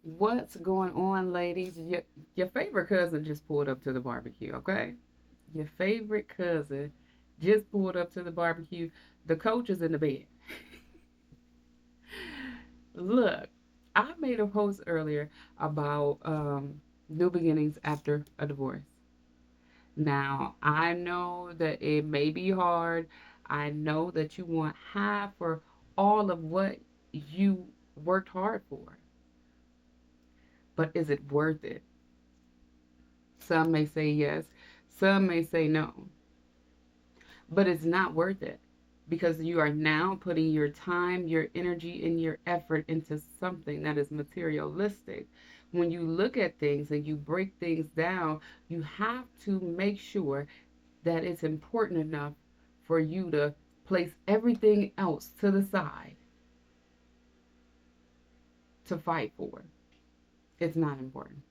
What's going on, ladies? Your favorite cousin just pulled up to the barbecue, okay? Your favorite cousin just pulled up to the barbecue. The coach is in the bed. Look, I made a post earlier about new beginnings after a divorce. Now, I know that it may be hard. I know that you want half or all of what you worked hard for, but is it worth it? Some may say yes, some may say no, but it's not worth it because you are now putting your time, your energy, and your effort into something that is materialistic. When you look at things and you break things down, you have to make sure that it's important enough for you to place everything else to the side to fight for. It's not important.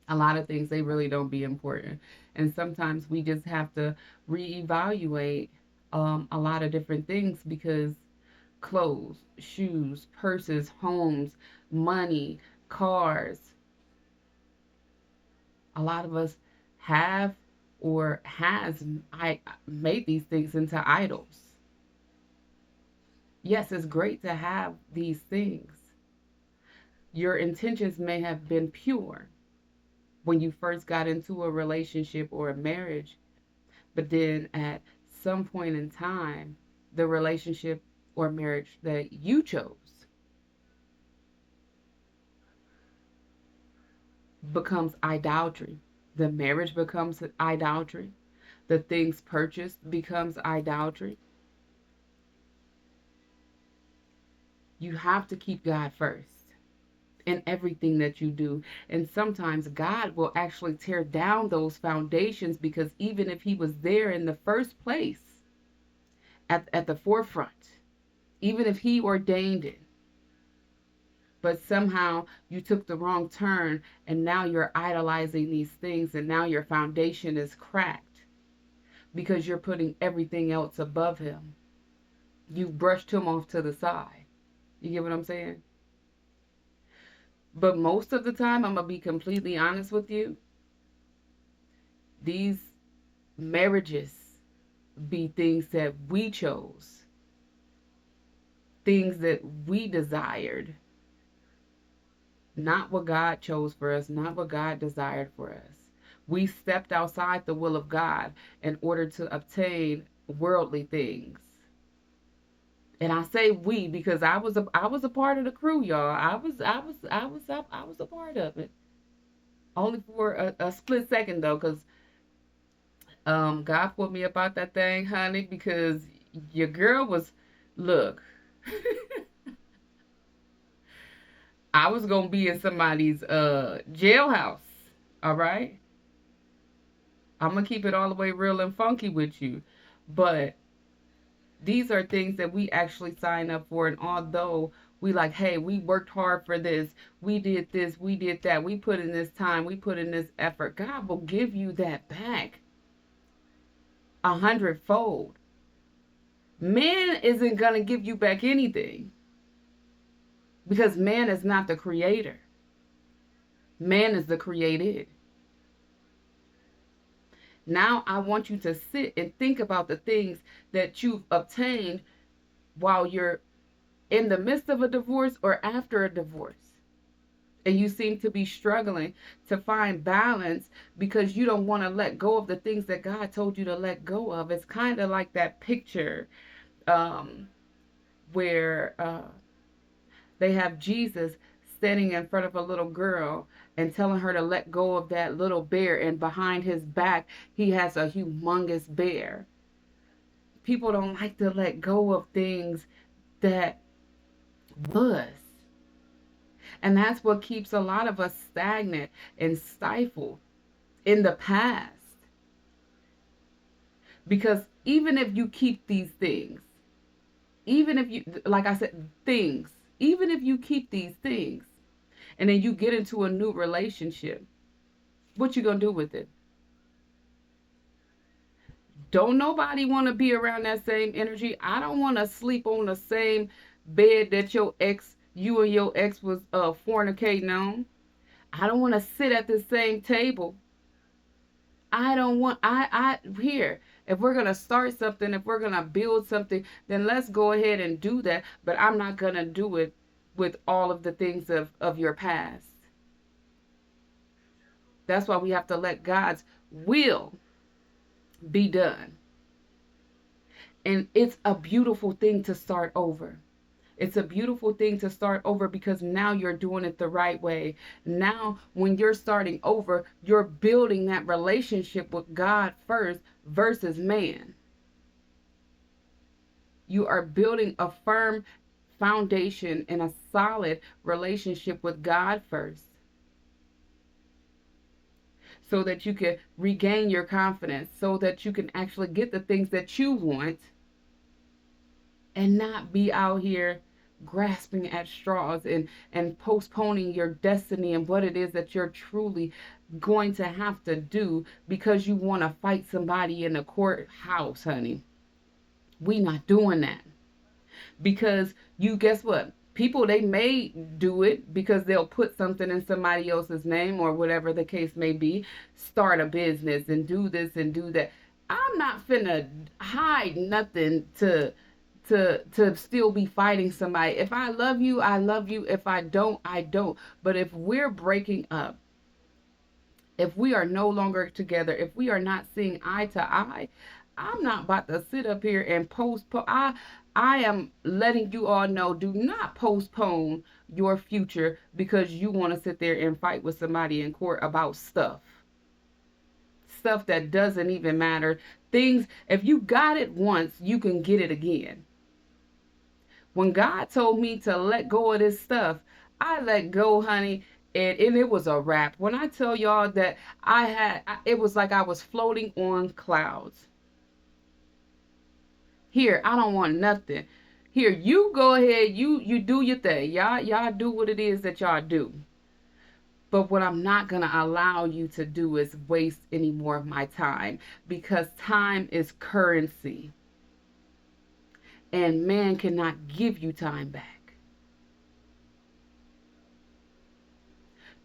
A lot of things they really don't be important, and sometimes we just have to reevaluate a lot of different things because clothes, shoes, purses, homes, money, cars, a lot of us have or has I made these things into idols. Yes, it's great to have these things. Your intentions may have been pure when you first got into a relationship or a marriage. But then at some point in time, the relationship or marriage that you chose becomes idolatry. The marriage becomes idolatry. The things purchased becomes idolatry. You have to keep God first in everything that you do. And sometimes God will actually tear down those foundations because even if He was there in the first place, at the forefront, even if He ordained it, but somehow you took the wrong turn and now you're idolizing these things and now your foundation is cracked because you're putting everything else above him. You've brushed him off to the side. You get what I'm saying? But most of the time, I'm going to be completely honest with you, these marriages be things that we chose, things that we desired, not what God chose for us, not what God desired for us. We stepped outside the will of God in order to obtain worldly things. And I say we because I was a part of the crew, y'all. I was a part of it. Only for a split second though, because God pulled me up out that thing, honey, because your girl was look, I was gonna be in somebody's jailhouse. All right. I'm gonna keep it all the way real and funky with you. But these are things that we actually sign up for. And although we like, hey, we worked hard for this, we did that, we put in this time, we put in this effort, God will give you that back 100-fold. Man isn't gonna give you back anything because man is not the creator. Man is the created. Now I want you to sit and think about the things that you've obtained while you're in the midst of a divorce or after a divorce. And you seem to be struggling to find balance because you don't want to let go of the things that God told you to let go of. It's kind of like that picture um, where they have Jesus standing in front of a little girl and telling her to let go of that little bear, and behind his back, he has a humongous bear. People don't like to let go of things that was. And that's what keeps a lot of us stagnant and stifled in the past. Because even if you keep these things, even if you, like I said, things, even if you keep these things and then you get into a new relationship, what you gonna do with it? Don't nobody want to be around that same energy. I don't want to sleep on the same bed that your ex you and your ex was fornicating on. I don't want to sit at the same table. I don't want I here. If we're gonna start something, if we're gonna build something, then let's go ahead and do that. But I'm not gonna do it with all of the things of your past. That's why we have to let God's will be done. And it's a beautiful thing to start over. It's a beautiful thing to start over because now you're doing it the right way. Now, when you're starting over, you're building that relationship with God first versus man. You are building a firm foundation and a solid relationship with God first so that you can regain your confidence, so that you can actually get the things that you want and not be out here grasping at straws and postponing your destiny and what it is that you're truly going to have to do because you want to fight somebody in the courthouse, honey. We not doing that. Because you guess what? People, they may do it because they'll put something in somebody else's name or whatever the case may be, start a business and do this and do that. I'm not finna hide nothing to still be fighting somebody. If I love you, I love you. If I don't, I don't. But if we're breaking up, if we are no longer together, if we are not seeing eye to eye, I'm not about to sit up here and postpone. I am letting you all know, do not postpone your future because you want to sit there and fight with somebody in court about stuff that doesn't even matter. Things, if you got it once, you can get it again. When God told me to let go of this stuff, I let go, honey, and it was a wrap. When I tell y'all that it was like I was floating on clouds. Here, I don't want nothing. Here, you go ahead, you do your thing. Y'all do what it is that y'all do. But what I'm not going to allow you to do is waste any more of my time because time is currency. And man cannot give you time back.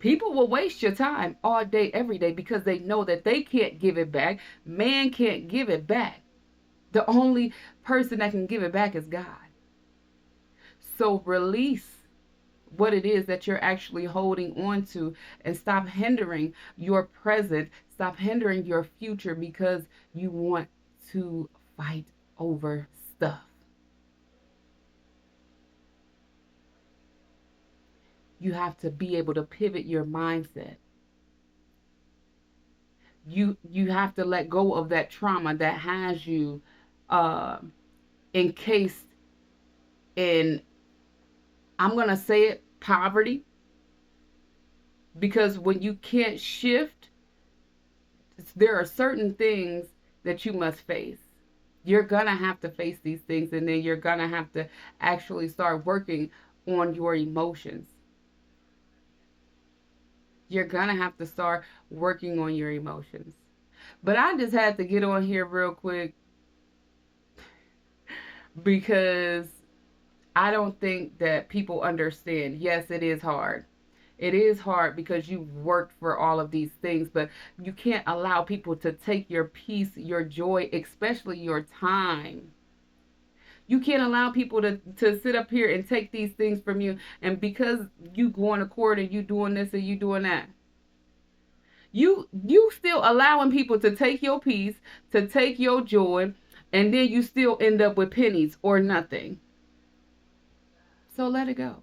People will waste your time all day, every day because they know that they can't give it back. Man can't give it back. The only person that can give it back is God. So release what it is that you're actually holding on to and stop hindering your present, stop hindering your future because you want to fight over stuff. You have to be able to pivot your mindset. You have to let go of that trauma that has you uh, encased in, I'm going to say it, poverty. Because when you can't shift, there are certain things that you must face. You're going to have to face these things, and then you're going to have to actually start working on your emotions. You're going to have to start working on your emotions. But I just had to get on here real quick because I don't think that people understand. Yes, it is hard. It is hard because you've worked for all of these things, but you can't allow people to take your peace, your joy, especially your time. You can't allow people to sit up here and take these things from you. And because you going to court and you doing this and you doing that, you still allowing people to take your peace, to take your joy, and then you still end up with pennies or nothing. So let it go.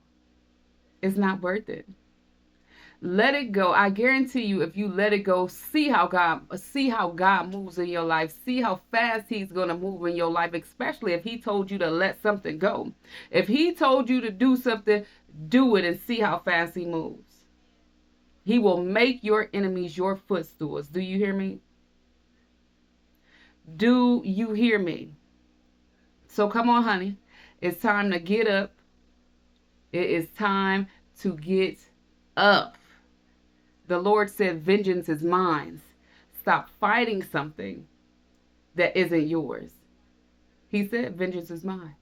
It's not worth it. Let it go. I guarantee you, if you let it go, see how God moves in your life. See how fast He's gonna move in your life, especially if He told you to let something go. If He told you to do something, do it and see how fast He moves. He will make your enemies your footstools. Do you hear me? Do you hear me? So come on, honey. It's time to get up. It is time to get up. The Lord said, vengeance is mine. Stop fighting something that isn't yours. He said, vengeance is mine.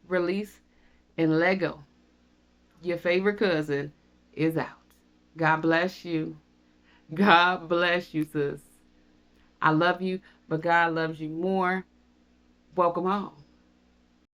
Release and let go. Your favorite cousin is out. God bless you. God bless you, sis. I love you, but God loves you more. Welcome home.